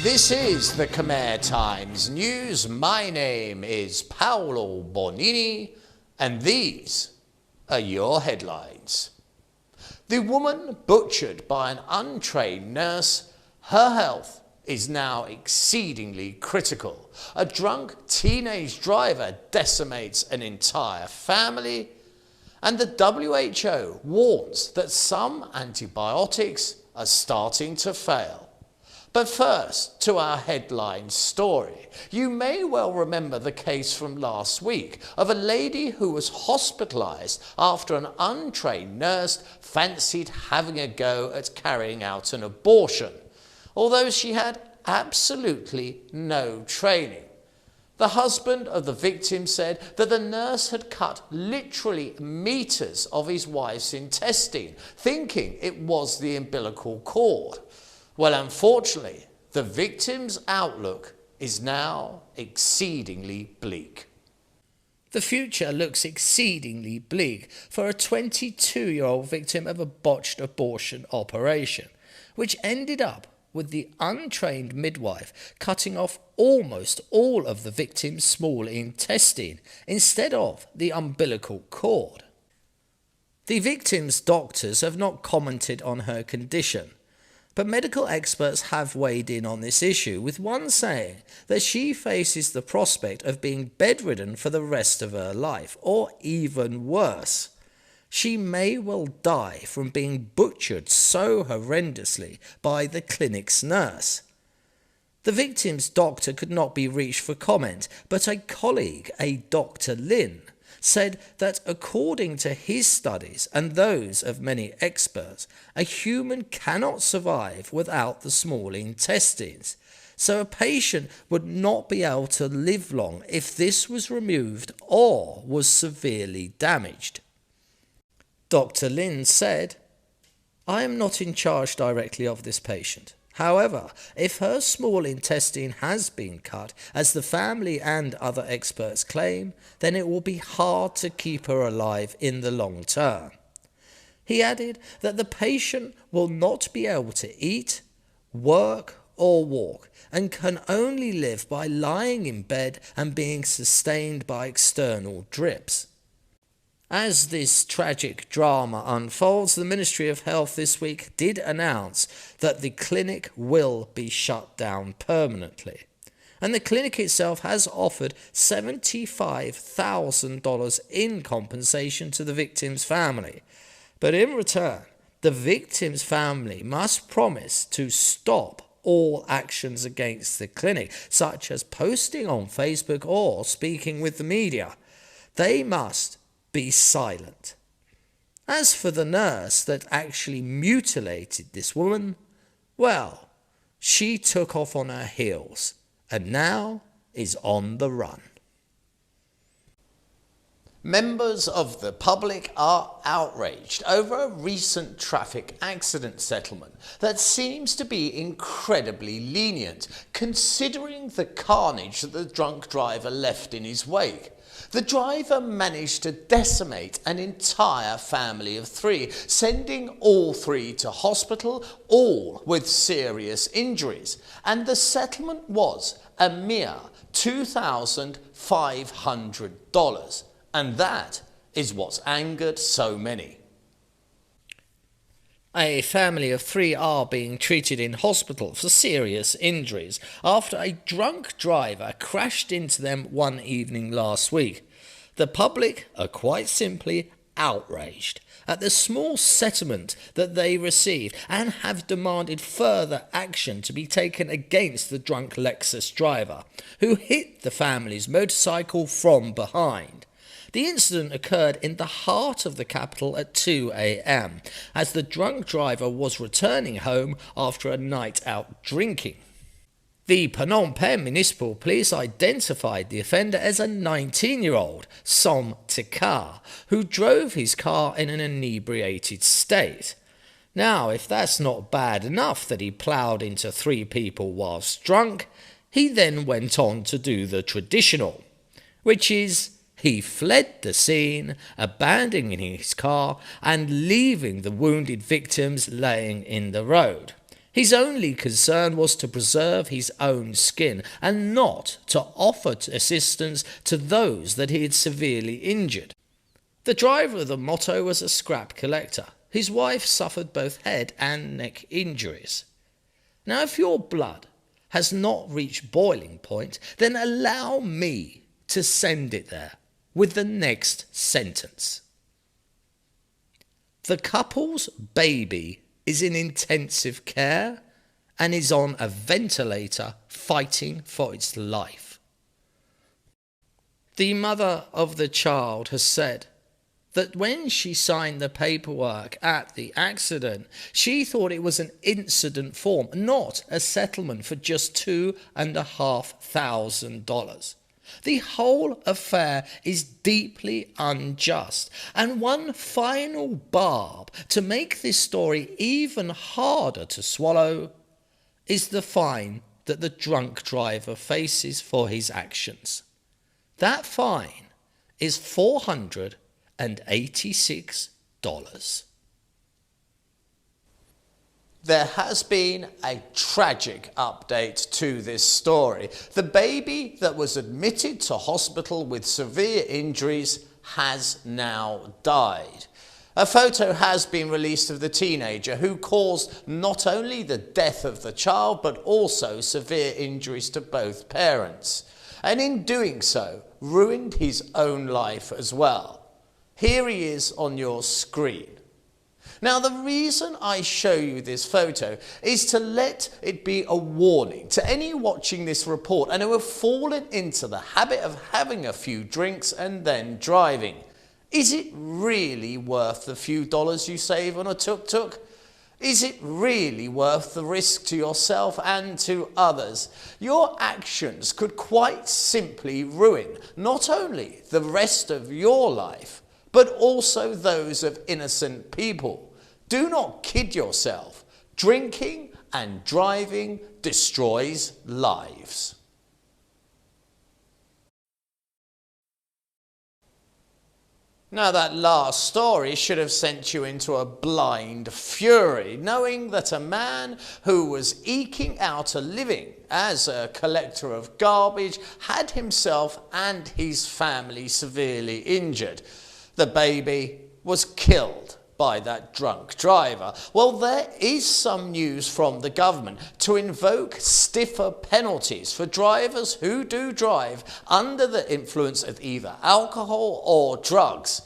This is the Khmer Times News. My name is Paolo Bonini, and these are your headlines. The woman butchered by an untrained nurse, her health is now exceedingly critical. A drunk teenage driver decimates an entire family, and the WHO warns that some antibiotics are starting to fail. But first, to our headline story. You may well remember the case from last week of a lady who was hospitalized after an untrained nurse fancied having a go at carrying out an abortion, although she had absolutely no training. The husband of the victim said that the nurse had cut literally meters of his wife's intestine, thinking it was the umbilical cord. Well, unfortunately, the victim's outlook is now exceedingly bleak. The future looks exceedingly bleak for a 22-year-old victim of a botched abortion operation, which ended up with the untrained midwife cutting off almost all of the victim's small intestine instead of the umbilical cord. The victim's doctors have not commented on her condition, but medical experts have weighed in on this issue, with one saying that she faces the prospect of being bedridden for the rest of her life, or even worse. She may well die from being butchered so horrendously by the clinic's nurse. The victim's doctor could not be reached for comment, but a colleague, a Dr. Lin, said that according to his studies and those of many experts, a human cannot survive without the small intestines, so a patient would not be able to live long if this was removed or was severely damaged. Dr. Lin said, "I am not in charge directly of this patient. However, if her small intestine has been cut, as the family and other experts claim, then it will be hard to keep her alive in the long term." He added that the patient will not be able to eat, work, or walk, and can only live by lying in bed and being sustained by external drips. As this tragic drama unfolds, the Ministry of Health this week did announce that the clinic will be shut down permanently. And the clinic itself has offered $75,000 in compensation to the victim's family. But in return, the victim's family must promise to stop all actions against the clinic, such as posting on Facebook or speaking with the media. They must be silent. As for the nurse that actually mutilated this woman, well, she took off on her heels and now is on the run. Members of the public are outraged over a recent traffic accident settlement that seems to be incredibly lenient, considering the carnage that the drunk driver left in his wake. The driver managed to decimate an entire family of 3, sending all 3 to hospital, all with serious injuries, and the settlement was a mere $2,500, and that is what's angered so many. A family of 3 are being treated in hospital for serious injuries after a drunk driver crashed into them one evening last week. The public are quite simply outraged at the small settlement that they received and have demanded further action to be taken against the drunk Lexus driver who hit the family's motorcycle from behind. The incident occurred in the heart of the capital at 2 a.m. as the drunk driver was returning home after a night out drinking. The Phnom Penh Municipal Police identified the offender as a 19-year-old, Som Tikar, who drove his car in an inebriated state. Now, if that's not bad enough that he ploughed into 3 people whilst drunk, he then went on to do the traditional, which is he fled the scene, abandoning his car and leaving the wounded victims laying in the road. His only concern was to preserve his own skin and not to offer assistance to those that he had severely injured. The driver of the motto was a scrap collector. His wife suffered both head and neck injuries. Now, if your blood has not reached boiling point, then allow me to send it there with the next sentence. The couple's baby is in intensive care and is on a ventilator fighting for its life. The mother of the child has said that when she signed the paperwork at the accident, she thought it was an incident form, not a settlement for just $2,500. The whole affair is deeply unjust, and one final barb to make this story even harder to swallow is the fine that the drunk driver faces for his actions. That fine is $486. There has been a tragic update to this story. The baby that was admitted to hospital with severe injuries has now died. A photo has been released of the teenager who caused not only the death of the child but also severe injuries to both parents, and in doing so ruined his own life as well. Here he is on your screen. Now, the reason I show you this photo is to let it be a warning to any watching this report and who have fallen into the habit of having a few drinks and then driving. Is it really worth the few dollars you save on a tuk-tuk? Is it really worth the risk to yourself and to others? Your actions could quite simply ruin not only the rest of your life, but also those of innocent people. Do not kid yourself. Drinking and driving destroys lives. Now, that last story should have sent you into a blind fury, knowing that a man who was eking out a living as a collector of garbage had himself and his family severely injured. The baby was killed by that drunk driver. Well, there is some news from the government to invoke stiffer penalties for drivers who do drive under the influence of either alcohol or drugs.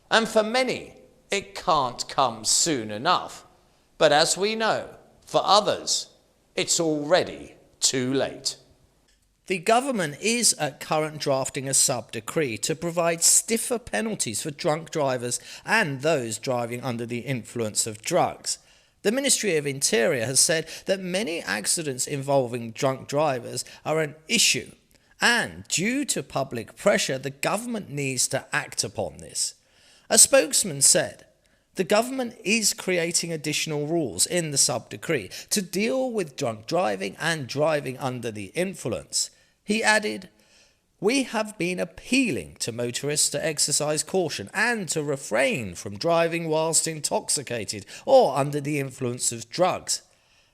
And for many, it can't come soon enough. But as we know, for others, it's already too late. The government is at current drafting a sub-decree to provide stiffer penalties for drunk drivers and those driving under the influence of drugs. The Ministry of Interior has said that many accidents involving drunk drivers are an issue, and due to public pressure, the government needs to act upon this. A spokesman said, the government is creating additional rules in the sub-decree to deal with drunk driving and driving under the influence. He added, we have been appealing to motorists to exercise caution and to refrain from driving whilst intoxicated or under the influence of drugs.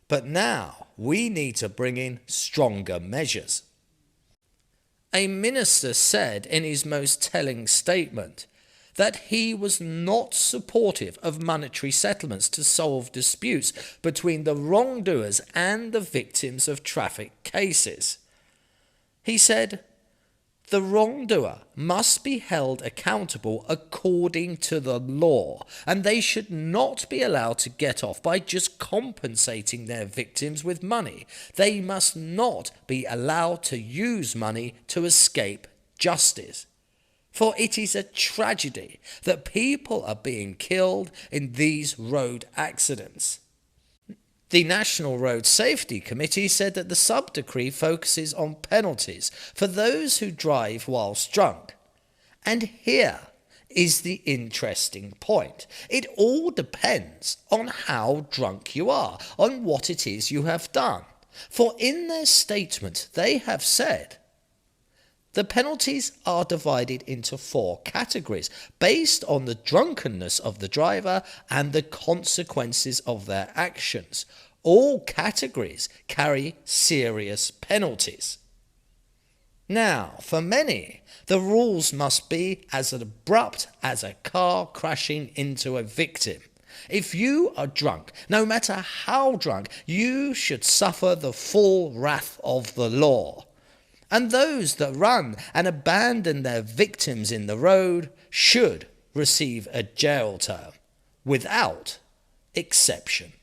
But now we need to bring in stronger measures. A minister said in his most telling statement that he was not supportive of monetary settlements to solve disputes between the wrongdoers and the victims of traffic cases. He said, the wrongdoer must be held accountable according to the law, and they should not be allowed to get off by just compensating their victims with money. They must not be allowed to use money to escape justice. For it is a tragedy that people are being killed in these road accidents. The National Road Safety Committee said that the sub-decree focuses on penalties for those who drive whilst drunk. And here is the interesting point. It all depends on how drunk you are, on what it is you have done. For in their statement they have said, the penalties are divided into 4 categories based on the drunkenness of the driver and the consequences of their actions. All categories carry serious penalties. Now, for many, the rules must be as abrupt as a car crashing into a victim. If you are drunk, no matter how drunk, you should suffer the full wrath of the law. And those that run and abandon their victims in the road should receive a jail term, without exception.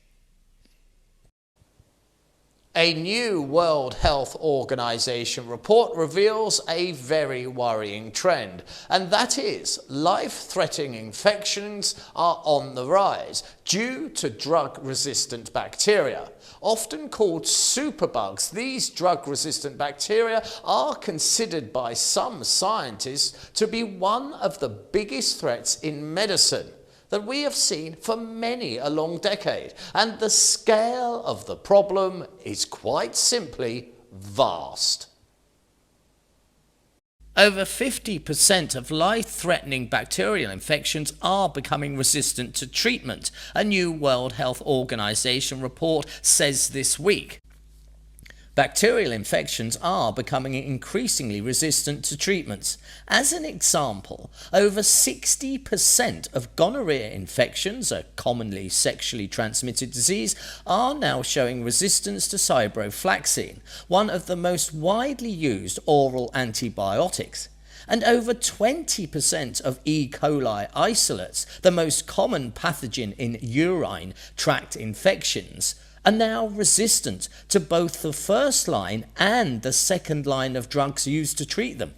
A new World Health Organization report reveals a very worrying trend, and that is life-threatening infections are on the rise due to drug-resistant bacteria. Often called superbugs, these drug-resistant bacteria are considered by some scientists to be one of the biggest threats in medicine that we have seen for many a long decade, and the scale of the problem is quite simply vast. Over 50% of life-threatening bacterial infections are becoming resistant to treatment, a new World Health Organization report says this week. Bacterial infections are becoming increasingly resistant to treatments. As an example, over 60% of gonorrhea infections, a commonly sexually transmitted disease, are now showing resistance to ciprofloxacin, one of the most widely used oral antibiotics. And over 20% of E. coli isolates, the most common pathogen in urine tract infections, are now resistant to both the first line and the second line of drugs used to treat them.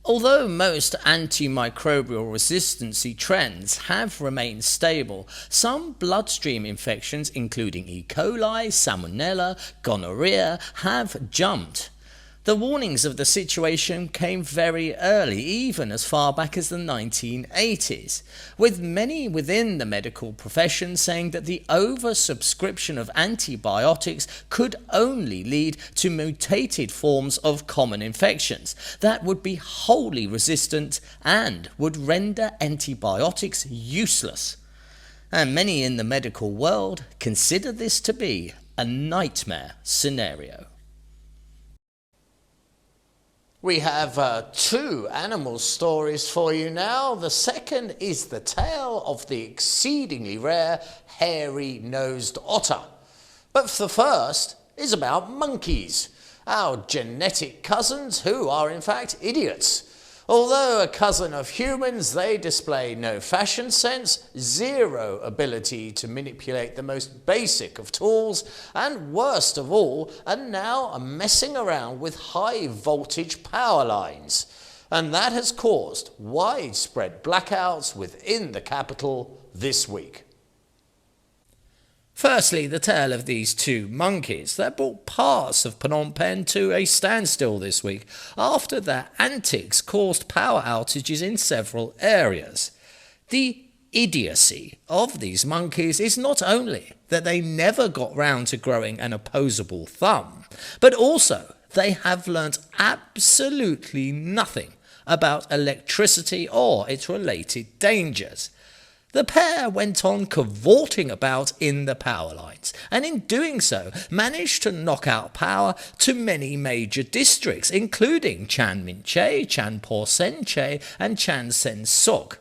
Although most antimicrobial resistancy trends have remained stable, some bloodstream infections, including E. coli, salmonella, gonorrhea, have jumped. The warnings of the situation came very early, even as far back as the 1980s, with many within the medical profession saying that the oversubscription of antibiotics could only lead to mutated forms of common infections that would be wholly resistant and would render antibiotics useless. And many in the medical world consider this to be a nightmare scenario. We have two animal stories for you now. The second is the tale of the exceedingly rare hairy-nosed otter. But the first is about monkeys, our genetic cousins who are in fact idiots. Although a cousin of humans, they display no fashion sense, zero ability to manipulate the most basic of tools, and worst of all, are now messing around with high voltage power lines. And that has caused widespread blackouts within the capital this week. Firstly, the tale of these two monkeys that brought parts of Phnom Penh to a standstill this week after their antics caused power outages in several areas. The idiocy of these monkeys is not only that they never got round to growing an opposable thumb, but also they have learnt absolutely nothing about electricity or its related dangers. The pair went on cavorting about in the power lines, and in doing so managed to knock out power to many major districts, including Chan Min Che, Chan Po Sen Che, and Chan Sen Sok.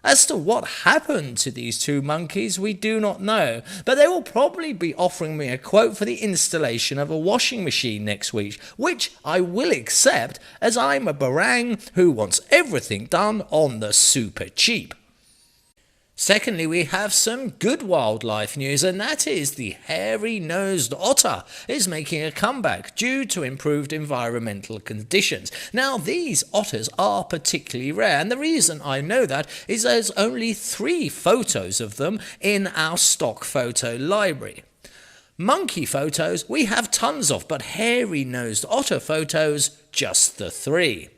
As to what happened to these two monkeys, we do not know, but they will probably be offering me a quote for the installation of a washing machine next week, which I will accept, as I'm a barang who wants everything done on the super cheap. Secondly, we have some good wildlife news, and that is the hairy-nosed otter is making a comeback due to improved environmental conditions. Now, these otters are particularly rare, and the reason I know that is there's only 3 photos of them in our stock photo library. Monkey photos we have tons of, but hairy-nosed otter photos, just the 3.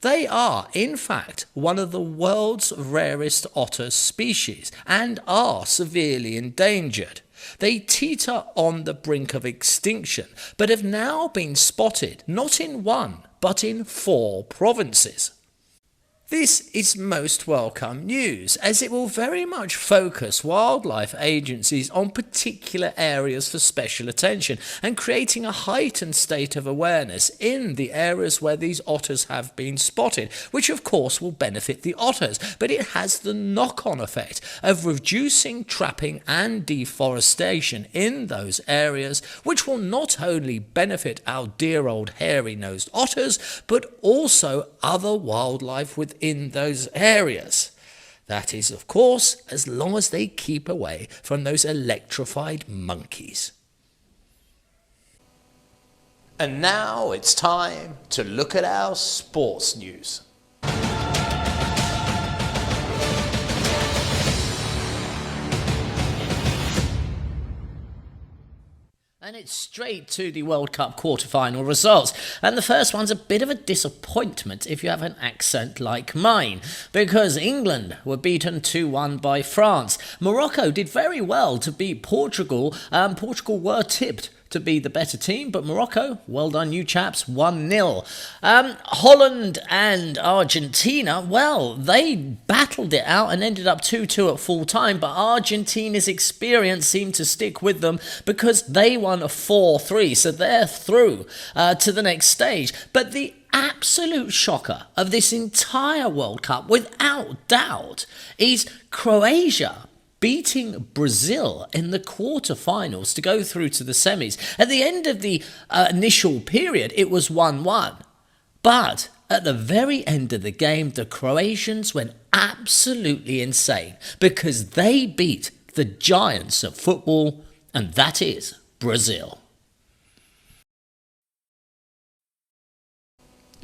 They are, in fact, one of the world's rarest otter species and are severely endangered. They teeter on the brink of extinction, but have now been spotted not in 1, but in 4 provinces. This is most welcome news, as it will very much focus wildlife agencies on particular areas for special attention and creating a heightened state of awareness in the areas where these otters have been spotted, which of course will benefit the otters, but it has the knock-on effect of reducing trapping and deforestation in those areas, which will not only benefit our dear old hairy-nosed otters, but also other wildlife within those areas. That is, of course, as long as they keep away from those electrified monkeys. And now it's time to look at our sports news. And it's straight to the World Cup quarter-final results. And the first one's a bit of a disappointment if you have an accent like mine, because England were beaten 2-1 by France. Morocco did very well to beat Portugal. Portugal were tipped to be the better team, but Morocco, well done you chaps, 1-0. Holland and Argentina, well, they battled it out and ended up 2-2 at full time, but Argentina's experience seemed to stick with them because they won a 4-3, so they're through to the next stage. But the absolute shocker of this entire World Cup, without doubt, is Croatia beating Brazil in the quarter-finals to go through to the semis. At the end of the initial period, it was 1-1. But at the very end of the game, the Croatians went absolutely insane because they beat the giants of football, and that is Brazil.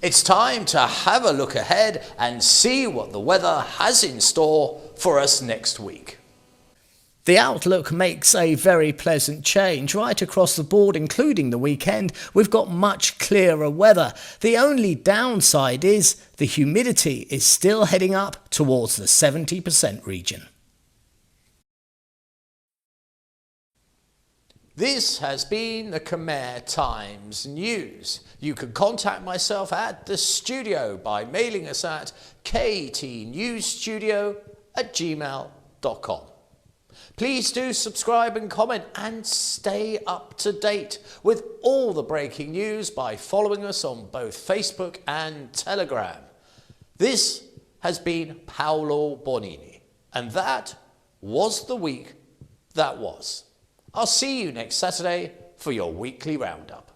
It's time to have a look ahead and see what the weather has in store for us next week. The outlook makes a very pleasant change right across the board, including the weekend. We've got much clearer weather. The only downside is the humidity is still heading up towards the 70% region. This has been the Khmer Times News. You can contact myself at the studio by mailing us at ktnewsstudio@gmail.com. Please do subscribe and comment and stay up to date with all the breaking news by following us on both Facebook and Telegram. This has been Paolo Bonini, and that was the week that was. I'll see you next Saturday for your weekly roundup.